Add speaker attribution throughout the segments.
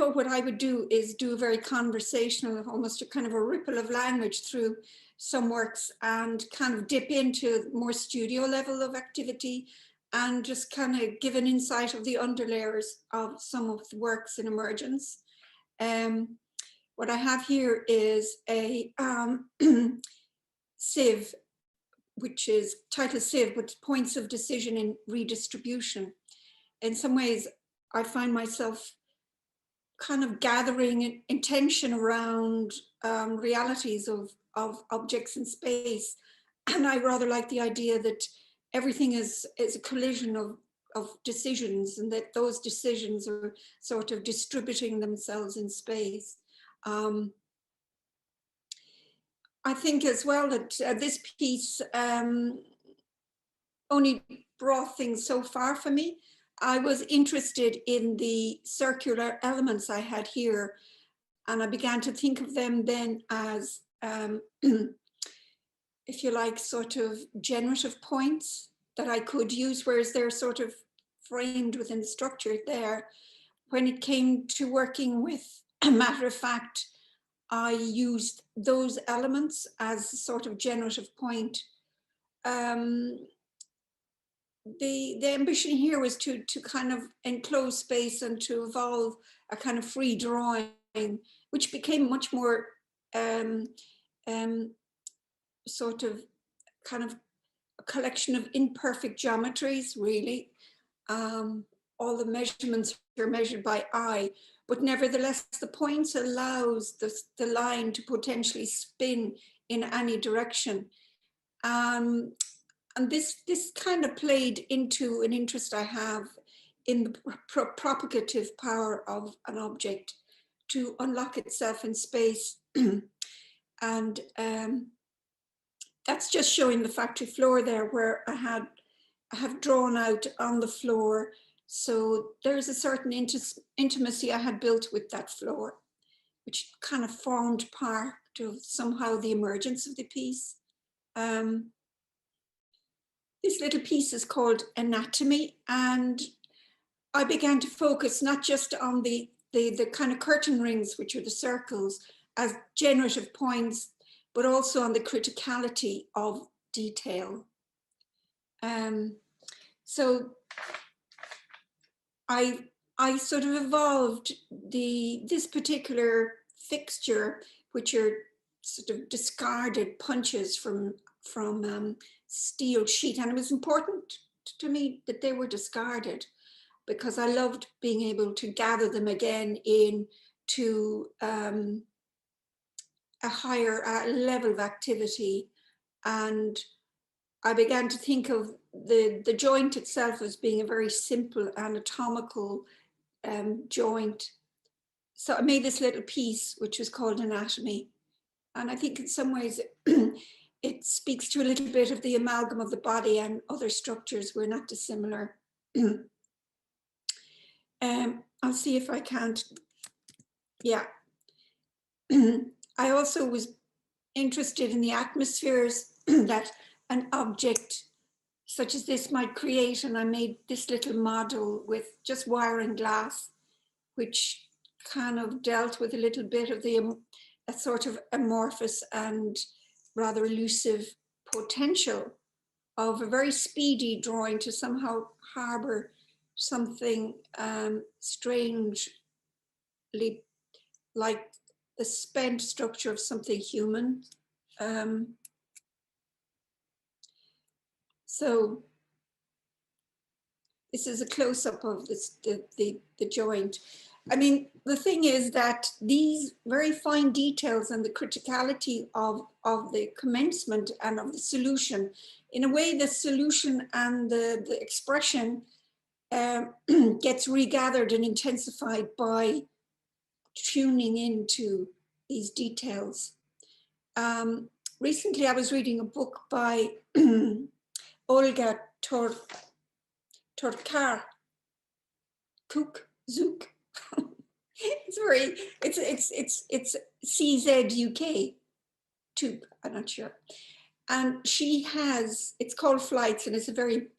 Speaker 1: thought what I would do is do a very conversational, almost a kind of a ripple of language through some works and kind of dip into more studio level of activity and just kind of give an insight of the underlayers of some of the works in emergence. What I have here is a sieve, which is titled Sieve, with points of decision in redistribution. In some ways, I find myself kind of gathering intention around realities of objects in space. And I rather like the idea that everything is a collision of decisions, and that those decisions are sort of distributing themselves in space. I think as well that this piece only brought things so far for me. I was interested in the circular elements I had here, and I began to think of them then as, if you like, sort of generative points that I could use, whereas they're sort of framed within the structure there. When it came to working with a matter of fact, I used those elements as a sort of generative point. The ambition here was to kind of enclose space and to evolve a kind of free drawing, which became much more sort of kind of a collection of imperfect geometries, really. All the measurements are measured by eye, but nevertheless, the points allows the line to potentially spin in any direction. And this kind of played into an interest I have in the propagative power of an object to unlock itself in space. And that's just showing the factory floor there, where I have drawn out on the floor. So there's a certain intimacy I had built with that floor, which kind of formed part of somehow the emergence of the piece. This little piece is called Anatomy, and I began to focus not just on the kind of curtain rings, which are the circles, as generative points, but also on the criticality of detail. So I sort of evolved this particular fixture, which are sort of discarded punches from steel sheet, and it was important to me that they were discarded, because I loved being able to gather them again into a higher level of activity. And I began to think of the joint itself as being a very simple anatomical joint. So I made this little piece, which was called Anatomy. And I think in some ways it speaks to a little bit of the amalgam of the body and other structures. We're not dissimilar. I'll see if I can't. Yeah. I also was interested in the atmospheres that an object such as this might create. And I made this little model with just wire and glass, which kind of dealt with a little bit of a sort of amorphous and rather elusive potential of a very speedy drawing to somehow harbor something strangely like the spent structure of something human. So this is a close-up of the joint. I mean, the thing is that these very fine details and the criticality of the commencement and of the solution, in a way, the solution and the expression gets regathered and intensified by tuning into these details. Recently, I was reading a book by Olga Tokarczuk. It's CZUK, tube, I'm not sure. And she has, it's called Flights, and it's a very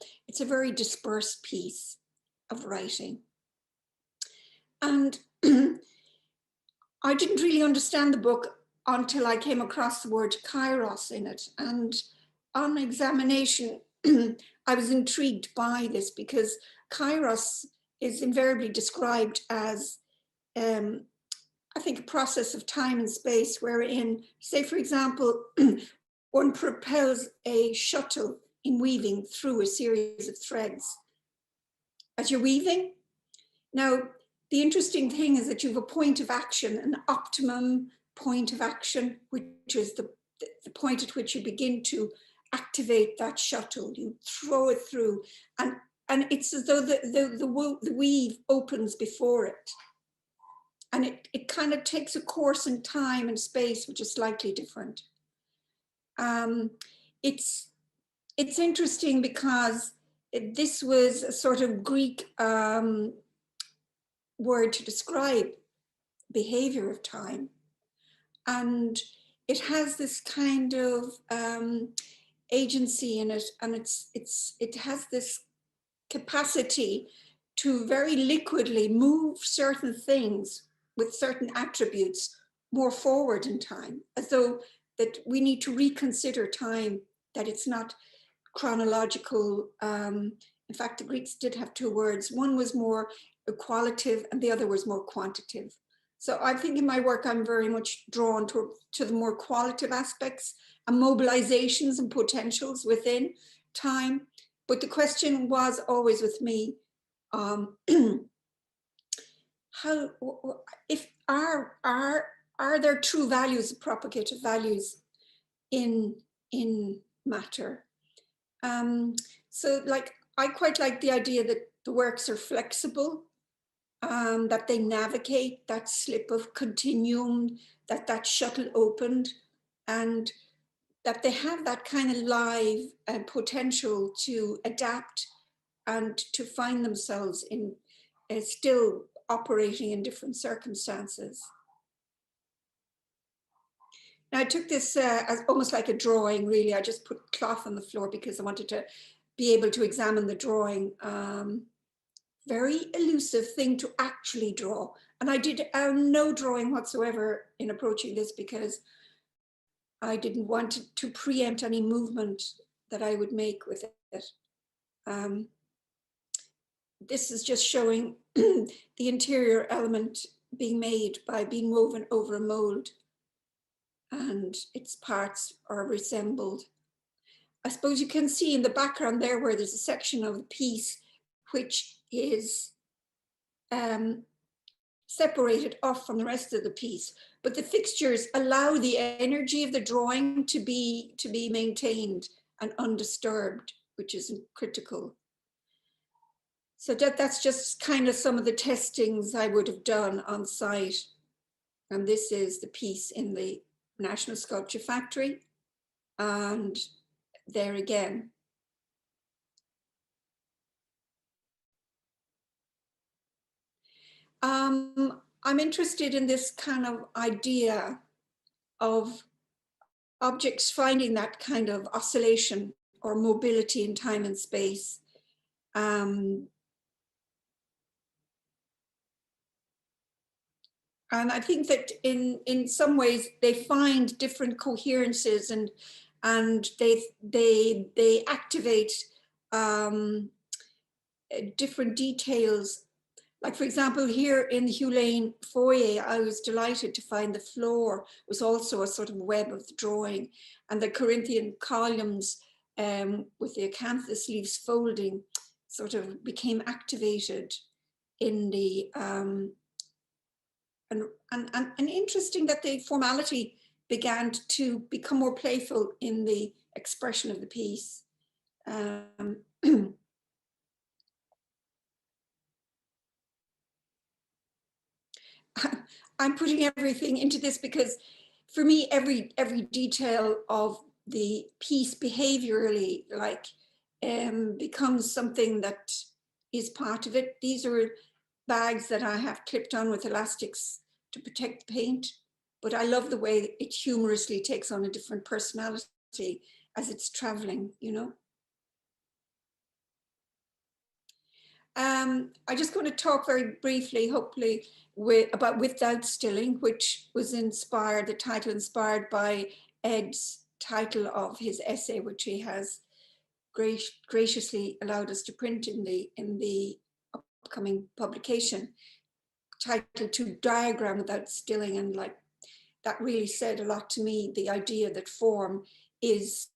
Speaker 1: dispersed piece of writing. And I didn't really understand the book until I came across the word Kairos in it. And on examination, I was intrigued by this because Kairos is invariably described as, I think, a process of time and space wherein, say, for example, one propels a shuttle in weaving through a series of threads. As you're weaving, now, the interesting thing is that you have a point of action, an optimum point of action, which is the point at which you begin to activate that shuttle. You throw it through, and it's as though the weave opens before it. And it kind of takes a course in time and space, which is slightly different. It's interesting because this was a sort of Greek word to describe behavior of time, and it has this kind of agency in it, and it has this capacity to very liquidly move certain things with certain attributes more forward in time, as though that we need to reconsider time, that it's not chronological. In fact, the Greeks did have two words. One was more qualitative and the other was more quantitative. So I think in my work, I'm very much drawn to the more qualitative aspects and mobilizations and potentials within time. But the question was always with me, how, if are there true values, propagative values in matter? So like, I quite like the idea that the works are flexible, that they navigate that slip of continuum, that shuttle opened, and that they have that kind of live potential to adapt and to find themselves in still operating in different circumstances. Now I took this as almost like a drawing, really. I just put cloth on the floor because I wanted to be able to examine the drawing. Very elusive thing to actually draw. And I did no drawing whatsoever in approaching this because I didn't want to preempt any movement that I would make with it. This is just showing the interior element being made by being woven over a mold, and its parts are reassembled. I suppose you can see in the background there where there's a section of the piece which is separated off from the rest of the piece, but the fixtures allow the energy of the drawing to be maintained and undisturbed, which is critical. So that's just kind of some of the testings I would have done on site. And this is the piece in the National Sculpture Factory. And there again. I'm interested in this kind of idea of objects finding that kind of oscillation or mobility in time and space. And I think that in some ways they find different coherences and they activate different details. Like, for example, here in the Hulan Foyer, I was delighted to find the floor was also a sort of web of the drawing, and the Corinthian columns with the acanthus leaves folding sort of became activated in the, and interesting that the formality began to become more playful in the expression of the piece. I'm putting everything into this because for me, every detail of the piece behaviorally becomes something that is part of it. These are bags that I have clipped on with elastics to protect the paint, but I love the way it humorously takes on a different personality as it's traveling, you know. I just going to talk very briefly, hopefully, about Without Stilling, which was inspired, the title inspired by Ed's title of his essay, which he has graciously allowed us to print in the upcoming publication, titled To Diagram Without Stilling. And like that really said a lot to me, the idea that form is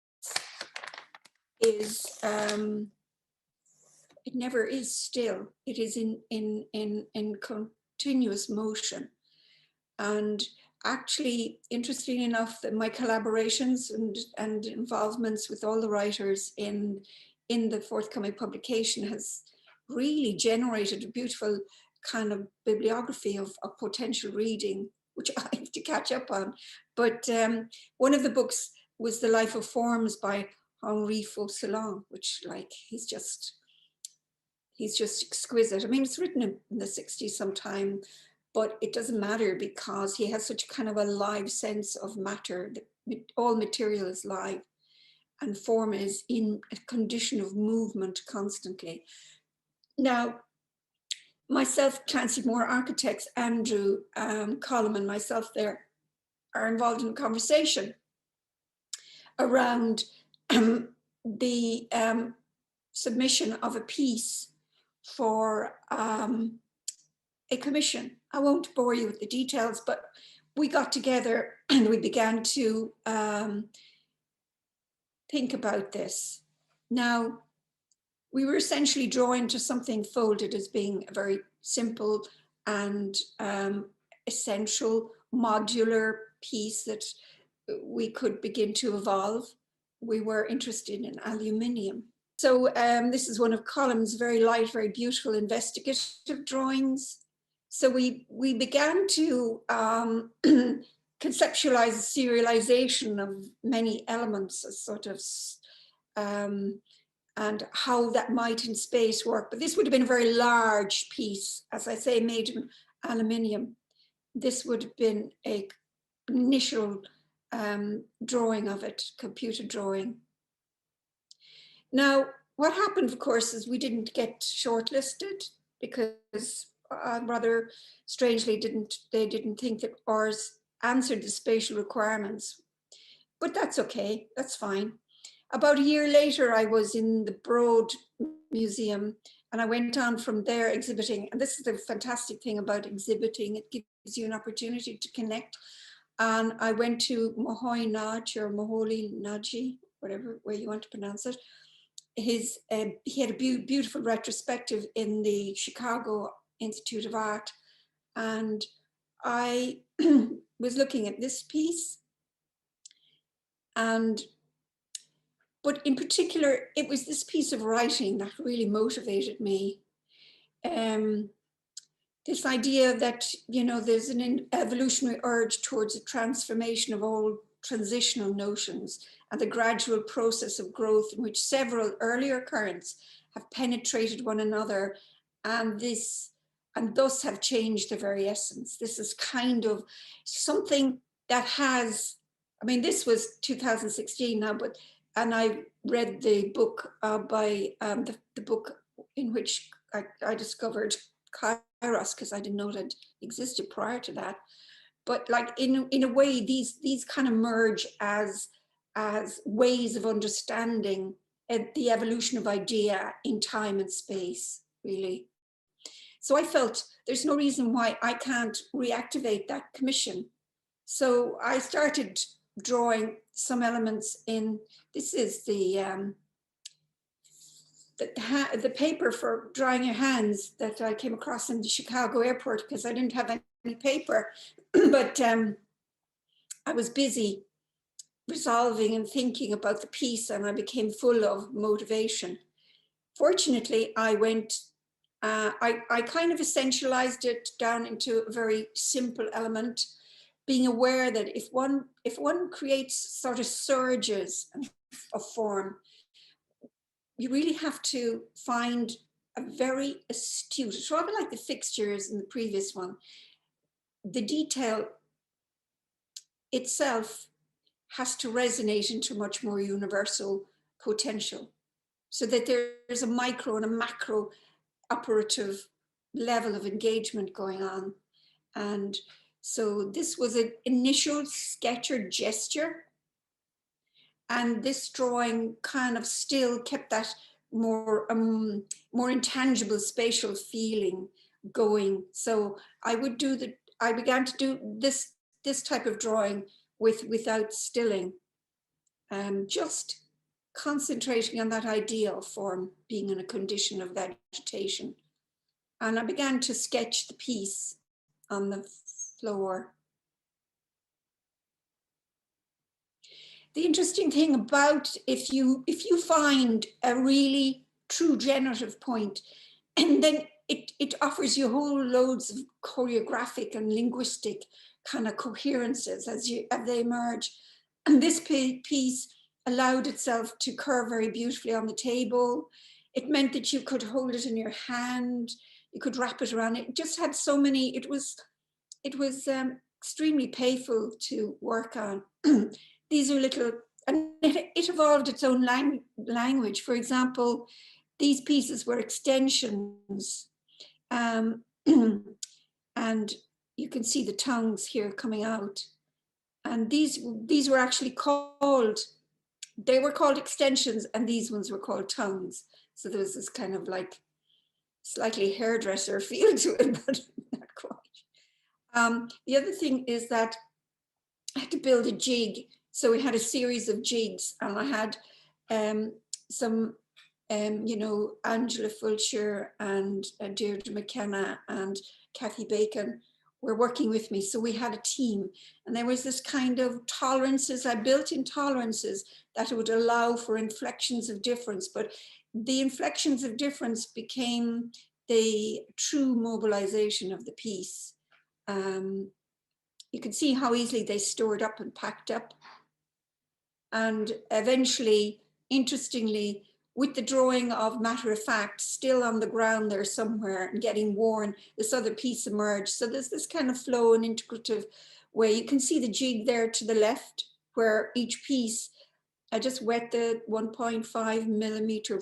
Speaker 1: it never is still. It is in continuous motion. And actually, interestingly enough, that my collaborations and involvements with all the writers in the forthcoming publication has really generated a beautiful kind of bibliography of potential reading, which I have to catch up on. But one of the books was The Life of Forms by Henri Fauchelevent, which like he's just exquisite. I mean, it's written in the 60s sometime, but it doesn't matter because he has such kind of a live sense of matter. All material is live and form is in a condition of movement constantly. Now, myself, Clancy Moore Architects, Andrew Collum and myself there are involved in a conversation around the submission of a piece for a commission. I won't bore you with the details, but we got together and we began to think about this. Now, we were essentially drawn to something folded as being a very simple and essential modular piece that we could begin to evolve. We were interested in aluminium. So this is one of Colum's very light, very beautiful investigative drawings. So we began to conceptualize a serialization of many elements as sort of, and how that might in space work. But this would have been a very large piece, as I say, made in aluminium. This would have been an initial drawing of it, computer drawing. Now, what happened, of course, is we didn't get shortlisted because rather strangely they didn't think that ours answered the spatial requirements. But that's okay, that's fine. About a year later, I was in the Broad Museum and I went on from there exhibiting. And this is the fantastic thing about exhibiting. It gives you an opportunity to connect. And I went to Mohoy Naj or Moholy Naji, whatever way you want to pronounce it. He had a beautiful retrospective in the Chicago Institute of Art. And I was looking at this piece. But in particular, it was this piece of writing that really motivated me. This idea that, you know, there's an evolutionary urge towards a transformation of all transitional notions and the gradual process of growth in which several earlier currents have penetrated one another and thus have changed their very essence. This is kind of something that has, I mean, this was 2016 now, and I read the book by the book in which I discovered Kairos, because I didn't know it existed prior to that. But like in a way, these kind of merge as ways of understanding the evolution of idea in time and space, really. So I felt there's no reason why I can't reactivate that commission. So I started drawing some elements in, this is the paper for drying your hands that I came across in the Chicago airport because I didn't have any paper, but I was busy resolving and thinking about the piece and I became full of motivation. Fortunately, I went, I kind of essentialized it down into a very simple element, being aware that if one creates sort of surges of form, you really have to find a very astute, it's rather like the fixtures in the previous one. The detail itself has to resonate into much more universal potential so that there's a micro and a macro operative level of engagement going on. And so this was an initial sketch or gesture. And this drawing kind of still kept that more intangible spatial feeling going. So I began to do this type of drawing without stilling, just concentrating on that ideal form being in a condition of vegetation. And I began to sketch the piece on the floor. The interesting thing about if you find a really true generative point, and then it offers you whole loads of choreographic and linguistic kind of coherences as they emerge. And this piece allowed itself to curve very beautifully on the table. It meant that you could hold it in your hand, you could wrap it around. It just had so many. It was extremely playful to work on. These are little, and it evolved its own language. For example, these pieces were extensions, and you can see the tongues here coming out. And these were actually called, they were called extensions, and these ones were called tongues. So there was this kind of like slightly hairdresser feel to it, but not quite. The other thing is that I had to build a jig. So we had a series of jigs, and I had some, Angela Fulcher and Deirdre McKenna and Kathy Bacon were working with me. So we had a team, and there was this kind of tolerances. I built in tolerances that would allow for inflections of difference, but the inflections of difference became the true mobilization of the piece. You can see how easily they stored up and packed up. And eventually, interestingly, with the drawing of matter of fact still on the ground there somewhere and getting worn, this other piece emerged. So there's this kind of flow and integrative way. You can see the jig there to the left, where each piece, I just wet the 1.5 millimeter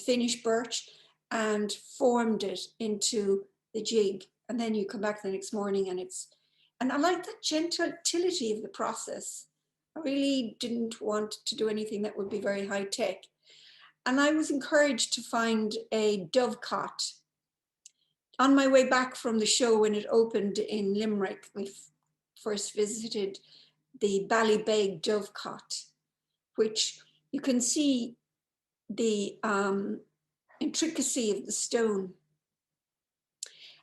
Speaker 1: finished birch and formed it into the jig. And then you come back the next morning and and I like the gentility of the process. I really didn't want to do anything that would be very high tech. And I was encouraged to find a dovecot. On my way back from the show when it opened in Limerick, we first visited the Ballybeg dovecot, which you can see the intricacy of the stone.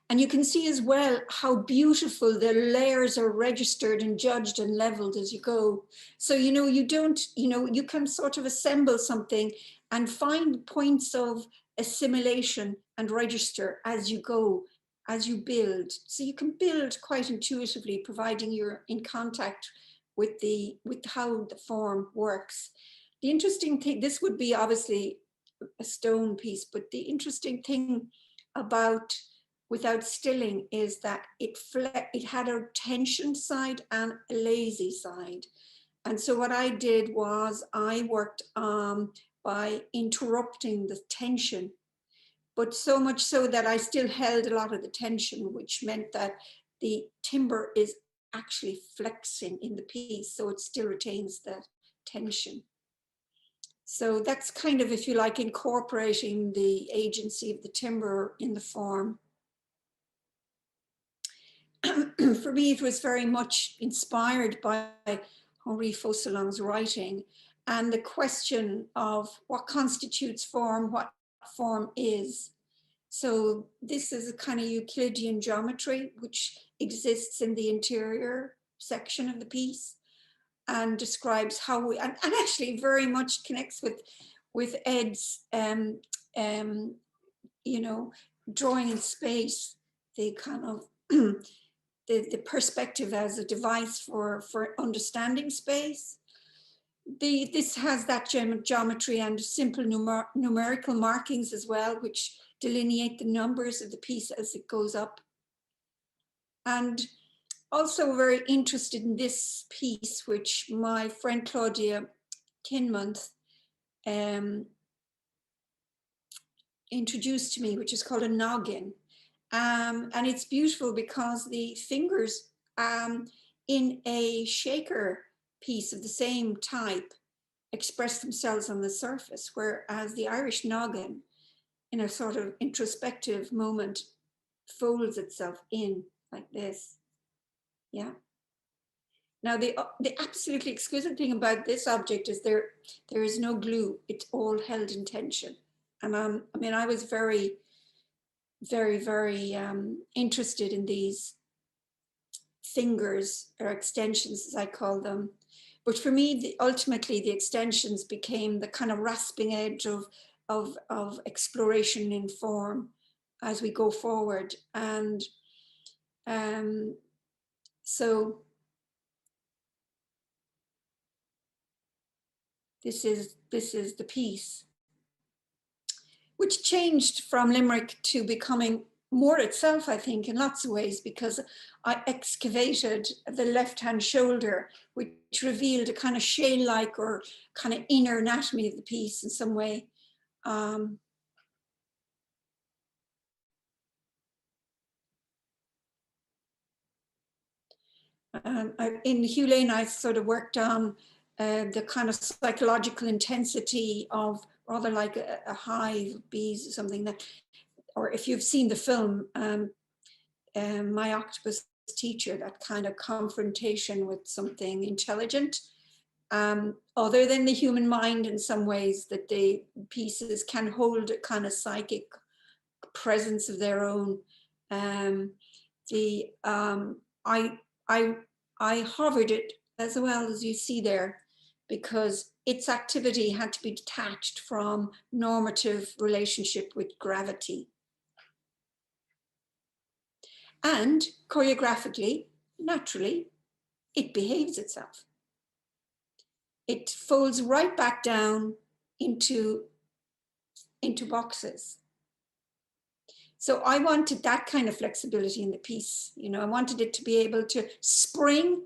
Speaker 1: And you can see as well how beautiful the layers are registered and judged and leveled as you go. So, you can sort of assemble something and find points of assimilation and register as you go, as you build. So you can build quite intuitively, providing you're in contact with how the form works. The interesting thing, this would be obviously a stone piece, but the interesting thing about without stilling is that it had a tension side and a lazy side. And so what I did was I worked by interrupting the tension, but so much so that I still held a lot of the tension, which meant that the timber is actually flexing in the piece, so it still retains the tension. So that's kind of, if you like, incorporating the agency of the timber in the form. For me, it was very much inspired by Henri Fauchelon's writing and the question of what constitutes form, what form is. So this is a kind of Euclidean geometry which exists in the interior section of the piece and describes how we, and actually very much connects with Ed's, drawing in space, the kind of the perspective as a device for understanding space. This has that geometry and simple numerical markings as well, which delineate the numbers of the piece as it goes up. And also very interested in this piece, which my friend Claudia Kinmonth introduced to me, which is called a noggin. And it's beautiful because the fingers in a shaker piece of the same type express themselves on the surface, whereas the Irish noggin, in a sort of introspective moment, folds itself in like this. Yeah. Now, the absolutely exquisite thing about this object is there is no glue. It's all held in tension. And I mean, I was very, very, very interested in these fingers, or extensions, as I call them. But for me, ultimately, the extensions became the kind of rasping edge of exploration in form as we go forward. And so this is the piece, which changed from Limerick to becoming more itself, I think, in lots of ways, because I excavated the left-hand shoulder, which revealed a kind of shell-like or kind of inner anatomy of the piece in some way. In Hulan, I sort of worked on the kind of psychological intensity of rather like a hive of bees or something that, or if you've seen the film, My Octopus Teacher, that kind of confrontation with something intelligent, other than the human mind in some ways, that the pieces can hold a kind of psychic presence of their own. I hovered it as well, as you see there, because its activity had to be detached from normative relationship with gravity. And choreographically, naturally, it behaves itself. It folds right back down into boxes. So I wanted that kind of flexibility in the piece. You know, I wanted it to be able to spring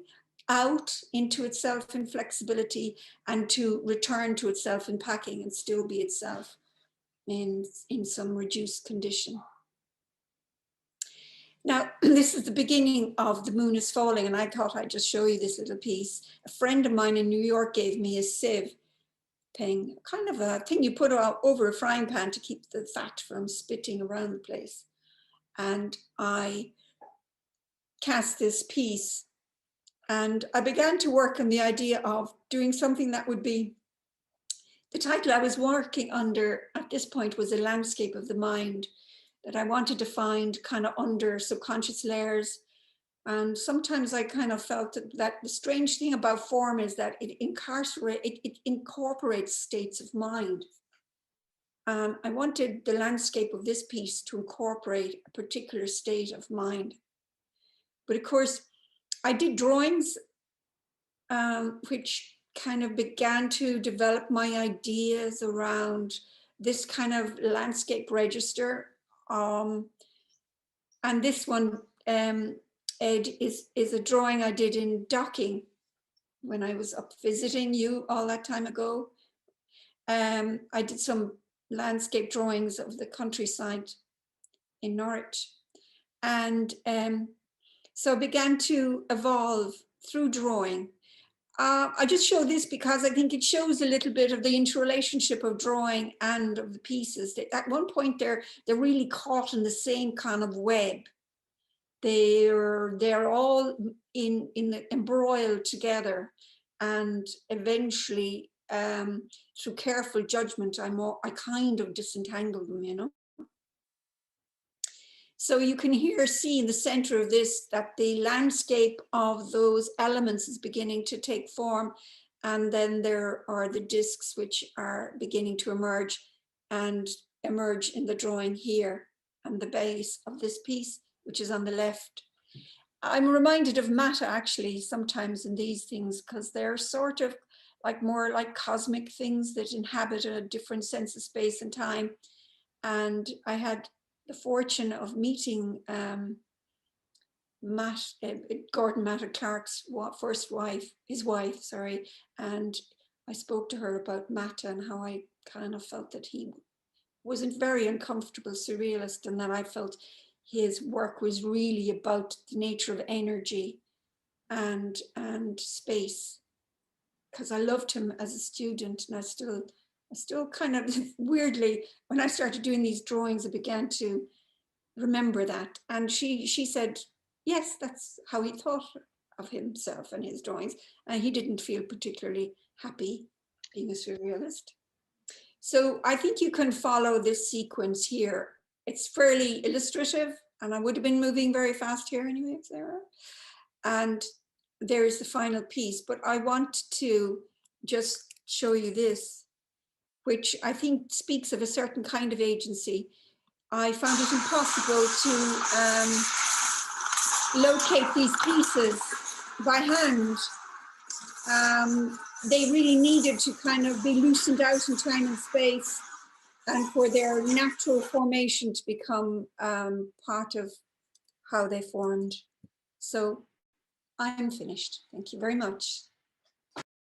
Speaker 1: out into itself in flexibility and to return to itself in packing and still be itself in some reduced condition. Now, this is the beginning of The Moon is Falling, and I thought I'd just show you this little piece. A friend of mine in New York gave me a sieve thing, kind of a thing you put over a frying pan to keep the fat from spitting around the place. And I cast this piece, and I began to work on the idea of doing something that would be, the title I was working under at this point was A Landscape of the Mind, that I wanted to find kind of under subconscious layers. And sometimes I kind of felt that the strange thing about form is that it incorporates states of mind. I wanted the landscape of this piece to incorporate a particular state of mind. But of course, I did drawings, which kind of began to develop my ideas around this kind of landscape register. And this one, Ed, is a drawing I did in Docking when I was up visiting you all that time ago. I did some landscape drawings of the countryside in Norwich. And so I began to evolve through drawing. I just show this because I think it shows a little bit of the interrelationship of drawing and of the pieces. At one point, they're really caught in the same kind of web. They're all embroiled together, and eventually, through careful judgment, I kind of disentangle them, you know. So you can see in the center of this that the landscape of those elements is beginning to take form. And then there are the discs which are beginning to emerge in the drawing here, and the base of this piece, which is on the left. I'm reminded of matter actually sometimes in these things, because they're sort of like more like cosmic things that inhabit a different sense of space and time. And I had the fortune of meeting Gordon Matta Clark's his wife, and I spoke to her about Matta and how I kind of felt that he was a very uncomfortable surrealist, and that I felt his work was really about the nature of energy and space, because I loved him as a student, and I still kind of weirdly, when I started doing these drawings, I began to remember that. And she said, yes, that's how he thought of himself and his drawings. And he didn't feel particularly happy being a surrealist. So I think you can follow this sequence here. It's fairly illustrative, and I would have been moving very fast here anyway, Sarah. And there's the final piece, but I want to just show you this, which I think speaks of a certain kind of agency. I found it impossible to locate these pieces by hand. They really needed to kind of be loosened out in time and space, and for their natural formation to become part of how they formed. So I'm finished. Thank you very much.